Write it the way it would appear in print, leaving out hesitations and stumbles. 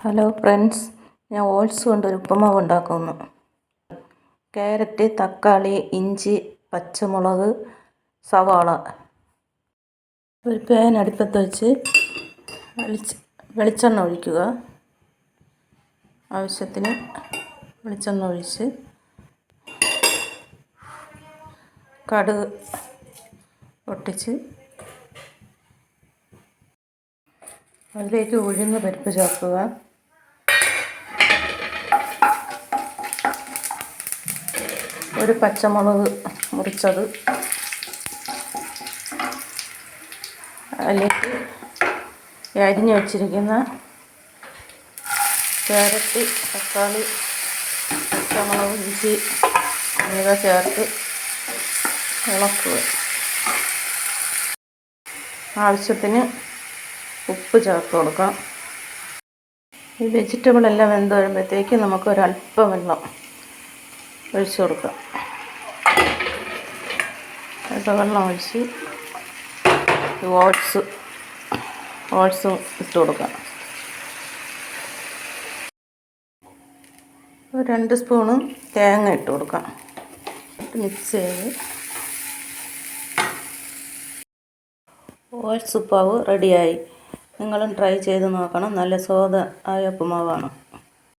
Hello friends, ഞാൻ oats കൊണ്ടൊരു ഉപ്പുമാവ് ഉണ്ടാക്കുന്നു. ക്യാരറ്റ്, തക്കാളി, ഇഞ്ചി, പച്ചമുളക്, സവാള. ഒരു പാൻ അടുപ്പത്ത് വെച്ച് വെളിച്ചെണ്ണ ഒഴിക്കുക. ആവശ്യത്തിന് വെളിച്ചെണ്ണ ഒഴിച്ച് കടുക് പൊട്ടിച്ച് അതിലേക്ക് ഉഴുന്ന് പരിപ്പ് ചേർക്കുക. ഒരു പച്ചമുളക് മുറിച്ചത്, അതിലേക്ക് അരിഞ്ഞു വച്ചിരിക്കുന്ന ക്യാരറ്റ്, തക്കാളി, പച്ചമുളക്, ഇഞ്ചി എന്നിവ ചേർത്ത് ഇളക്കുക. ആവശ്യത്തിന് ഉപ്പ് ചേർത്ത് കൊടുക്കാം. ഈ വെജിറ്റബിൾ എല്ലാം വെന്ത് വരുമ്പോഴത്തേക്ക് നമുക്ക് ഒരല്പം വെള്ളം ഒഴിച്ച് കൊടുക്കാം. വെള്ളം ഒഴിച്ച് ഓട്സും ഇട്ട് കൊടുക്കാം. ഒരു 2 സ്പൂണ് തേങ്ങ ഇട്ട് കൊടുക്കാം. മിക്സ് ചെയ്ത് ഓട്സ് ഉപ്പുമാവ് റെഡിയായി. നിങ്ങളും ട്രൈ ചെയ്ത് നോക്കണം. നല്ല സ്വാദായ ഉപ്പുമാവാണ്.